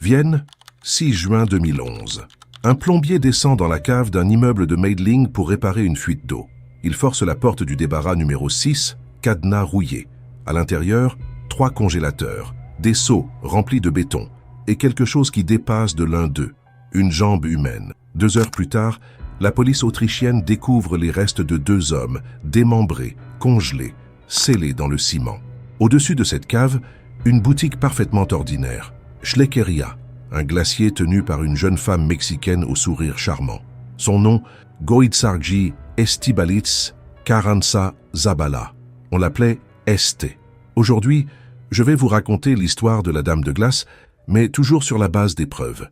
Vienne, 6 juin 2011. Un plombier descend dans la cave d'un immeuble de Meidling pour réparer une fuite d'eau. Il force la porte du débarras numéro 6, cadenas rouillé. À l'intérieur, 3 congélateurs, des seaux remplis de béton et quelque chose qui dépasse de l'un d'eux, une jambe humaine. 2 heures plus tard, la police autrichienne découvre les restes de 2 hommes, démembrés, congelés, scellés dans le ciment. Au-dessus de cette cave, une boutique parfaitement ordinaire, Schleckeria, un glacier tenu par une jeune femme mexicaine au sourire charmant. Son nom, Goitzargi Estibalitz Carranza Zabala. On l'appelait Este. Aujourd'hui, je vais vous raconter l'histoire de la Dame de Glace, mais toujours sur la base des preuves.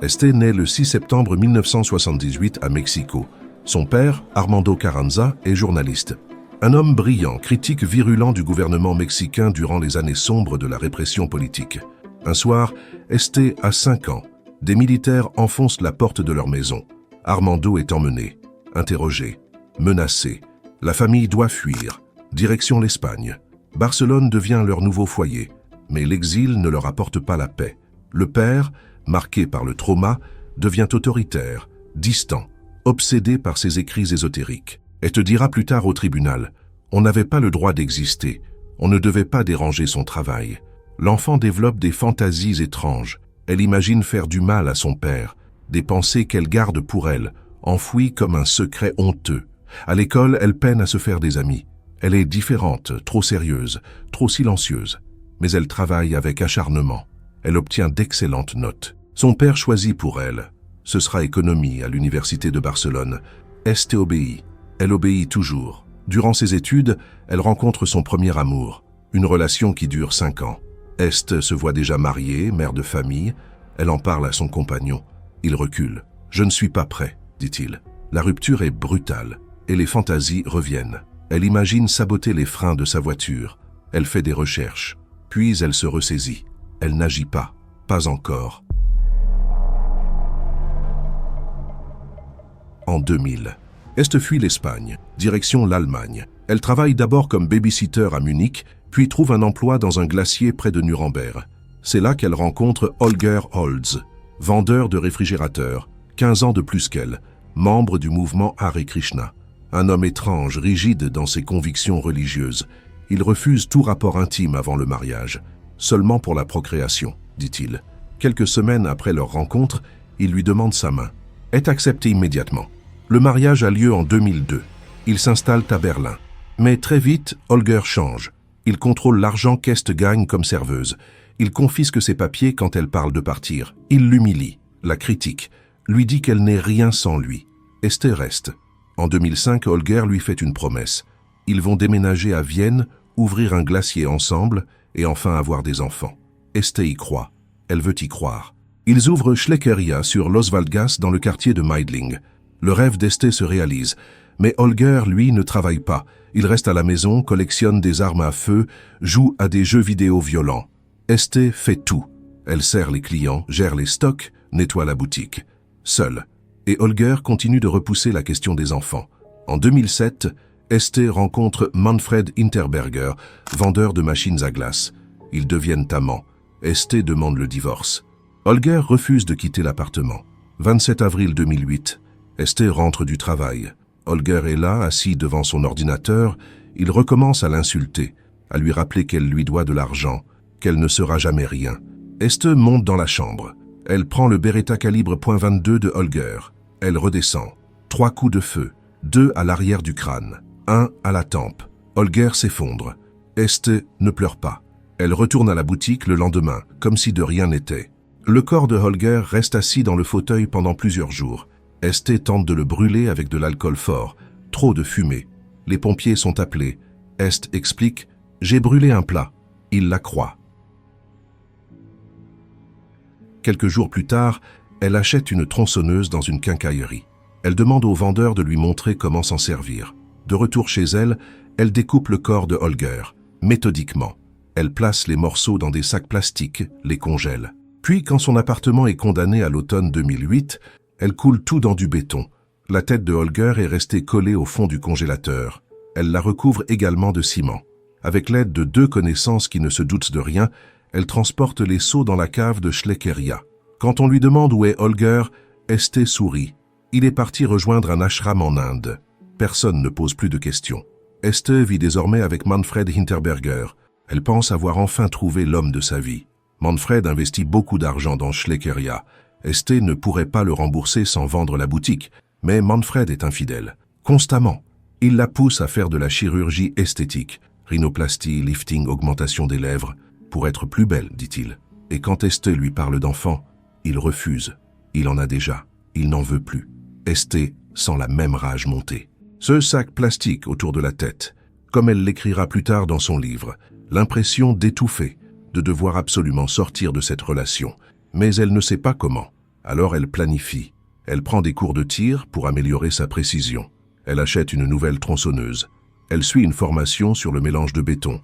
Este naît le 6 septembre 1978 à Mexico. Son père, Armando Carranza, est journaliste. Un homme brillant, critique virulent du gouvernement mexicain durant les années sombres de la répression politique. Un soir, Este a 5 ans. Des militaires enfoncent la porte de leur maison. Armando est emmené, interrogé, menacé. La famille doit fuir. Direction l'Espagne. Barcelone devient leur nouveau foyer. Mais l'exil ne leur apporte pas la paix. Le père, marqué par le trauma, devient autoritaire, distant, obsédé par ses écrits ésotériques. Elle te dira plus tard au tribunal, on n'avait pas le droit d'exister, on ne devait pas déranger son travail. L'enfant développe des fantasies étranges, elle imagine faire du mal à son père, des pensées qu'elle garde pour elle, enfouies comme un secret honteux. À l'école, elle peine à se faire des amis. Elle est différente, trop sérieuse, trop silencieuse, mais elle travaille avec acharnement. Elle obtient d'excellentes notes. Son père choisit pour elle. Ce sera économie à l'université de Barcelone. Este obéit. Elle obéit toujours. Durant ses études, elle rencontre son premier amour. Une relation qui dure 5 ans. Este se voit déjà mariée, mère de famille. Elle en parle à son compagnon. Il recule. « Je ne suis pas prêt », dit-il. La rupture est brutale et les fantasies reviennent. Elle imagine saboter les freins de sa voiture. Elle fait des recherches. Puis elle se ressaisit. Elle n'agit pas encore. En 2000, Este fuit l'Espagne, direction l'Allemagne. Elle travaille d'abord comme babysitter à Munich, puis trouve un emploi dans un glacier près de Nuremberg. C'est là qu'elle rencontre Holger Holz, vendeur de réfrigérateurs, 15 ans de plus qu'elle, membre du mouvement Hare Krishna. Un homme étrange, rigide dans ses convictions religieuses. Il refuse tout rapport intime avant le mariage. Seulement pour la procréation, dit-il. Quelques semaines après leur rencontre, il lui demande sa main. Est acceptée immédiatement. Le mariage a lieu en 2002. Ils s'installent à Berlin. Mais très vite, Holger change. Il contrôle l'argent qu'Este gagne comme serveuse. Il confisque ses papiers quand elle parle de partir. Il l'humilie, la critique, lui dit qu'elle n'est rien sans lui. Este reste. En 2005, Holger lui fait une promesse. Ils vont déménager à Vienne, ouvrir un glacier ensemble et enfin avoir des enfants. Este y croit. Elle veut y croire. Ils ouvrent Schleckeria sur l'Oswaldgasse dans le quartier de Meidling. Le rêve d'Este se réalise. Mais Holger, lui, ne travaille pas. Il reste à la maison, collectionne des armes à feu, joue à des jeux vidéo violents. Este fait tout. Elle sert les clients, gère les stocks, nettoie la boutique. Seule. Et Holger continue de repousser la question des enfants. En 2007, Este rencontre Manfred Interberger, vendeur de machines à glace. Ils deviennent amants. Este demande le divorce. Holger refuse de quitter l'appartement. 27 avril 2008, Este rentre du travail. Holger est là, assis devant son ordinateur. Il recommence à l'insulter, à lui rappeler qu'elle lui doit de l'argent, qu'elle ne sera jamais rien. Este monte dans la chambre. Elle prend le Beretta calibre .22 de Holger. Elle redescend. 3 coups de feu, 2 à l'arrière du crâne, 1 à la tempe. Holger s'effondre. Este ne pleure pas. Elle retourne à la boutique le lendemain, comme si de rien n'était. Le corps de Holger reste assis dans le fauteuil pendant plusieurs jours. Este tente de le brûler avec de l'alcool fort. Trop de fumée. Les pompiers sont appelés. Este explique « J'ai brûlé un plat ». Il la croit. Quelques jours plus tard, elle achète une tronçonneuse dans une quincaillerie. Elle demande au vendeur de lui montrer comment s'en servir. De retour chez elle, elle découpe le corps de Holger, méthodiquement. Elle place les morceaux dans des sacs plastiques, les congèle. Puis, quand son appartement est condamné à l'automne 2008, elle coule tout dans du béton. La tête de Holger est restée collée au fond du congélateur. Elle la recouvre également de ciment. Avec l'aide de 2 connaissances qui ne se doutent de rien, elle transporte les seaux dans la cave de Schleckeria. Quand on lui demande où est Holger, Este sourit. Il est parti rejoindre un ashram en Inde. Personne ne pose plus de questions. Este vit désormais avec Manfred Hinterberger. Elle pense avoir enfin trouvé l'homme de sa vie. Manfred investit beaucoup d'argent dans Schleckeria. Este ne pourrait pas le rembourser sans vendre la boutique, mais Manfred est infidèle. Constamment, il la pousse à faire de la chirurgie esthétique, rhinoplastie, lifting, augmentation des lèvres, pour être plus belle, dit-il. Et quand Este lui parle d'enfant, il refuse. Il en a déjà. Il n'en veut plus. Este sent la même rage monter. Ce sac plastique autour de la tête, comme elle l'écrira plus tard dans son livre, l'impression d'étouffer, de devoir absolument sortir de cette relation. Mais elle ne sait pas comment. Alors elle planifie. Elle prend des cours de tir pour améliorer sa précision. Elle achète une nouvelle tronçonneuse. Elle suit une formation sur le mélange de béton.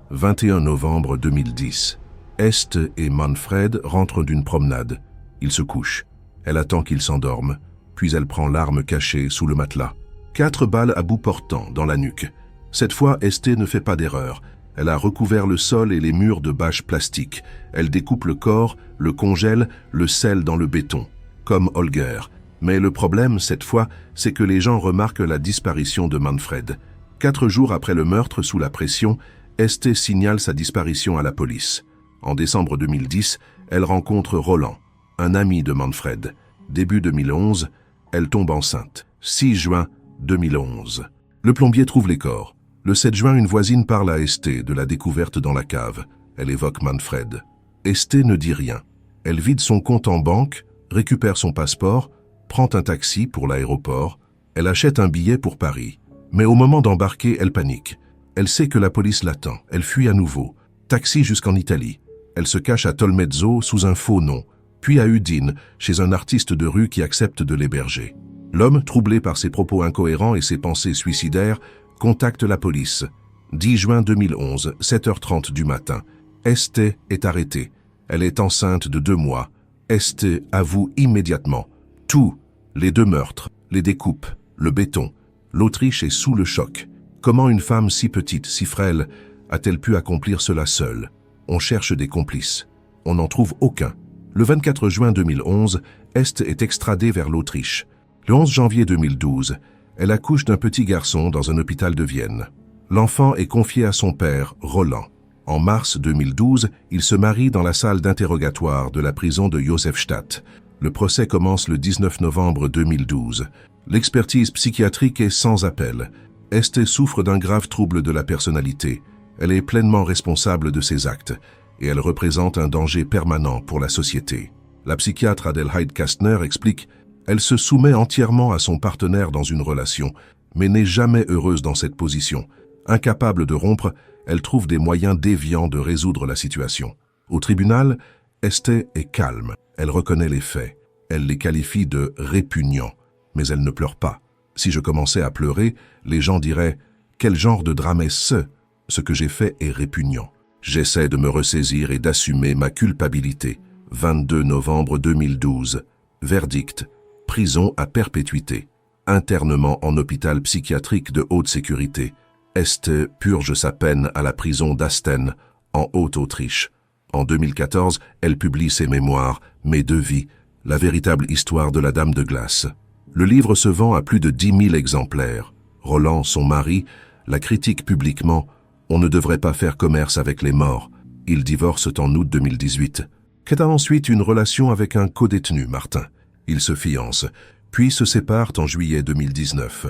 21 novembre 2010. Este et Manfred rentrent d'une promenade. Ils se couchent. Elle attend qu'il s'endorme, puis elle prend l'arme cachée sous le matelas. 4 balles à bout portant dans la nuque. Cette fois, Este ne fait pas d'erreur. Elle a recouvert le sol et les murs de bâches plastiques. Elle découpe le corps, le congèle, le scelle dans le béton, comme Holger. Mais le problème, cette fois, c'est que les gens remarquent la disparition de Manfred. 4 jours après le meurtre, sous la pression, Este signale sa disparition à la police. En décembre 2010, elle rencontre Roland, un ami de Manfred. Début 2011, elle tombe enceinte. 6 juin 2011. Le plombier trouve les corps. Le 7 juin, une voisine parle à Este de la découverte dans la cave. Elle évoque Manfred. Este ne dit rien. Elle vide son compte en banque, récupère son passeport, prend un taxi pour l'aéroport. Elle achète un billet pour Paris. Mais au moment d'embarquer, elle panique. Elle sait que la police l'attend. Elle fuit à nouveau. Taxi jusqu'en Italie. Elle se cache à Tolmezzo sous un faux nom, puis à Udine, chez un artiste de rue qui accepte de l'héberger. L'homme, troublé par ses propos incohérents et ses pensées suicidaires, contacte la police. 10 juin 2011, 7h30 du matin. Este est arrêtée. Elle est enceinte de 2 mois. Este avoue immédiatement. Tout, les 2 meurtres, les découpes, le béton. L'Autriche est sous le choc. Comment une femme si petite, si frêle, a-t-elle pu accomplir cela seule? On cherche des complices. On n'en trouve aucun. Le 24 juin 2011, Este est extradée vers l'Autriche. Le 11 janvier 2012, elle accouche d'un petit garçon dans un hôpital de Vienne. L'enfant est confié à son père, Roland. En mars 2012, il se marie dans la salle d'interrogatoire de la prison de Josefstadt. Le procès commence le 19 novembre 2012. L'expertise psychiatrique est sans appel. Este souffre d'un grave trouble de la personnalité. Elle est pleinement responsable de ses actes et elle représente un danger permanent pour la société. La psychiatre Adelheid Kastner explique: elle se soumet entièrement à son partenaire dans une relation, mais n'est jamais heureuse dans cette position. Incapable de rompre, elle trouve des moyens déviants de résoudre la situation. Au tribunal, Este est calme. Elle reconnaît les faits. Elle les qualifie de répugnants. Mais elle ne pleure pas. Si je commençais à pleurer, les gens diraient « Quel genre de drame est-ce ? Ce que j'ai fait est répugnant. » J'essaie de me ressaisir et d'assumer ma culpabilité. 22 novembre 2012. Verdict. Prison à perpétuité. Internement en hôpital psychiatrique de haute sécurité. Este purge sa peine à la prison d'Asten, en Haute-Autriche. En 2014, elle publie ses mémoires, Mes 2 vies, la véritable histoire de la Dame de Glace. Le livre se vend à plus de 10 000 exemplaires. Roland, son mari, la critique publiquement. On ne devrait pas faire commerce avec les morts. Ils divorcent en août 2018. Qu'est ensuite une relation avec un codétenu, Martin. Ils se fiancent, puis se séparent en juillet 2019.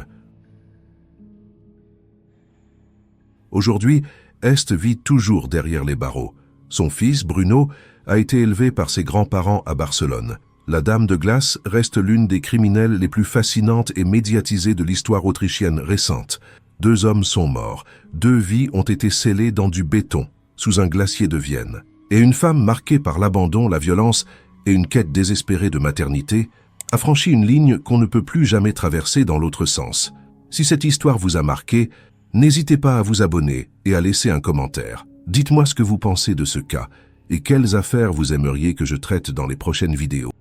Aujourd'hui, Este vit toujours derrière les barreaux. Son fils, Bruno, a été élevé par ses grands-parents à Barcelone. La Dame de Glace reste l'une des criminelles les plus fascinantes et médiatisées de l'histoire autrichienne récente. 2 hommes sont morts, 2 vies ont été scellées dans du béton, sous un glacier de Vienne. Et une femme marquée par l'abandon, la violence et une quête désespérée de maternité, a franchi une ligne qu'on ne peut plus jamais traverser dans l'autre sens. Si cette histoire vous a marqué, n'hésitez pas à vous abonner et à laisser un commentaire. Dites-moi ce que vous pensez de ce cas et quelles affaires vous aimeriez que je traite dans les prochaines vidéos.